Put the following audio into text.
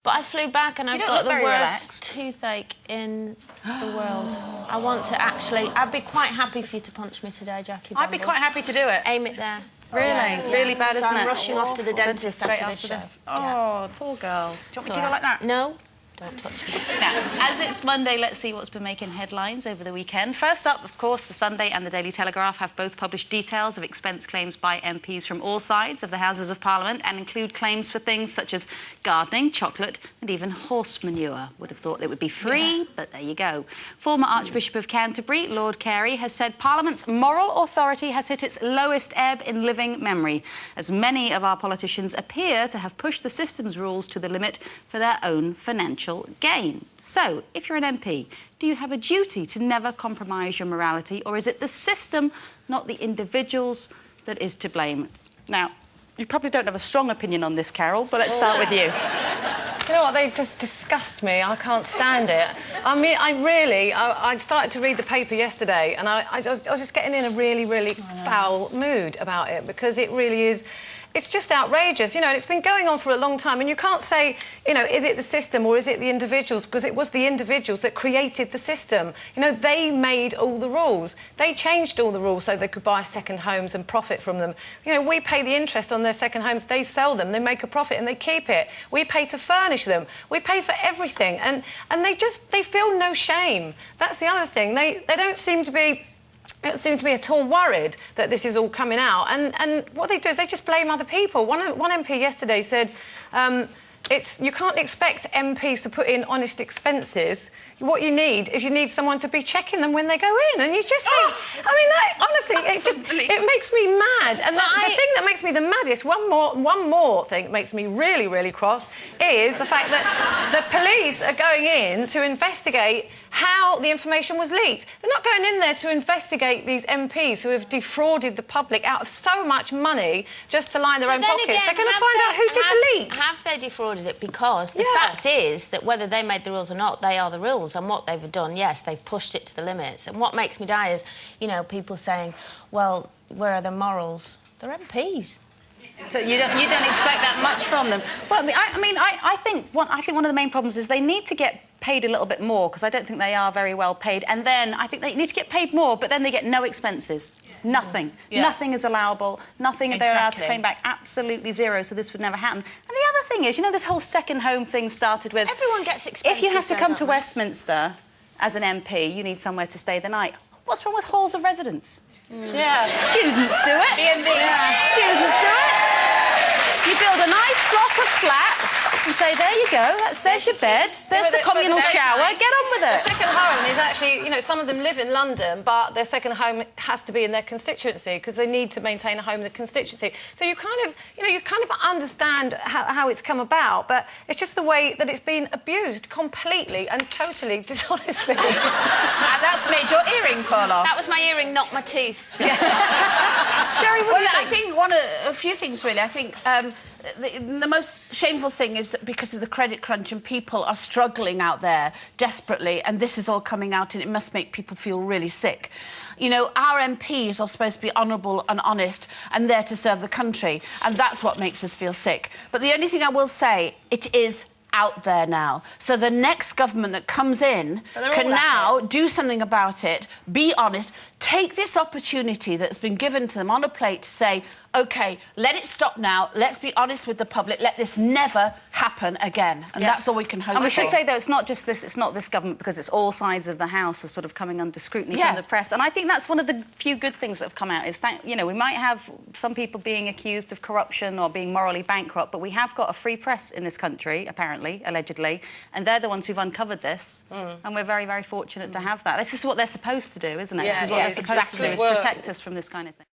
But I flew back and I've got the worst toothache in the world. I want to actually... I'd be quite happy for you to punch me today, Jackie. I'd be quite happy to do it. Aim it there. Really? Yeah. Really bad, isn't it? So I'm rushing off to the dentist after this show. Oh, poor girl. Do you want me to go like that? No. Don't touch me. Now, as it's Monday, let's see what's been making headlines over the weekend. First up, of course, the Sunday and the Daily Telegraph have both published details of expense claims by MPs from all sides of the Houses of Parliament and include claims for things such as gardening, chocolate and even horse manure. Would have thought it would be free, but there you go. Former Archbishop of Canterbury, Lord Carey, has said Parliament's moral authority has hit its lowest ebb in living memory, as many of our politicians appear to have pushed the system's rules to the limit for their own financial gain. So, if you're an MP, do you have a duty to never compromise your morality, or is it the system, not the individuals, that is to blame? Now, you probably don't have a strong opinion on this, Carol, but let's start with you. You know what, they just disgust me. I can't stand it. I mean, I started to read the paper yesterday and I was just getting in a really foul mood about it, because it really is... It's just outrageous, you know, and it's been going on for a long time, and you can't say, you know, is it the system or is it the individuals? Because it was the individuals that created the system. You know, they made all the rules. They changed all the rules so they could buy second homes and profit from them. You know, we pay the interest on their second homes, they sell them, they make a profit and they keep it. We pay to furnish them. We pay for everything, and they feel no shame. That's the other thing. They don't seem to be... It seems to be at all worried that this is all coming out, and what they do is they just blame other people. One MP yesterday said, you can't expect MPs to put in honest expenses. What you need is someone to be checking them when they go in, and you just think, I mean, that, honestly, it makes me mad. And the thing that makes me the maddest, one more thing that makes me really cross, is the fact that the police are going in to investigate how the information was leaked. They're not going in there to investigate these MPs who have defrauded the public out of so much money just to line their own pockets. They're going to find out who did the leak. Have they defrauded it? Because the fact is that whether they made the rules or not, they are the rules. And what they've done, yes, they've pushed it to the limits. And what makes me die is, you know, people saying, well, where are the morals? They're MPs. So you don't expect that much from them. Well, I think one of the main problems is they need to get paid a little bit more, because I don't think they are very well paid. And then I think they need to get paid more, but then they get no expenses. Nothing. Nothing is allowable. Nothing they're allowed to claim back. Absolutely zero. So this would never happen. And the other thing is, you know, this whole second home thing started with... Everyone gets expenses. If you have to come to Westminster as an MP, you need somewhere to stay the night. What's wrong with halls of residence? Yeah. Students do it. B&B. Yeah. Students do it. You build a nice block of flats and say, there you go, there's your bed, there's the communal shower, get on with it. The second home is actually, you know, some of them live in London, but their second home has to be in their constituency because they need to maintain a home in the constituency. So you kind of, you kind of understand how it's come about, but it's just the way that it's been abused completely and totally dishonestly. And that's made your earring fall off. That was my earring, not my tooth. Sherry, what do you think? I think a few things, really. I think the most shameful thing is that because of the credit crunch and people are struggling out there desperately, and this is all coming out, and it must make people feel really sick. You know, our MPs are supposed to be honourable and honest and there to serve the country, and that's what makes us feel sick. But the only thing I will say, it is out there now. So the next government that comes in can now do something about it, be honest, take this opportunity that's been given to them on a plate to say, OK, let it stop now, let's be honest with the public, let this never happen again. And that's all we can hope for. And we should say, though, it's not this government, because it's all sides of the House are sort of coming under scrutiny from the press. And I think that's one of the few good things that have come out, is that, you know, we might have some people being accused of corruption or being morally bankrupt, but we have got a free press in this country, apparently, allegedly, and they're the ones who've uncovered this, and we're very fortunate to have that. This is what they're supposed to do, isn't it? This is what they're supposed to do, is protect us from this kind of thing.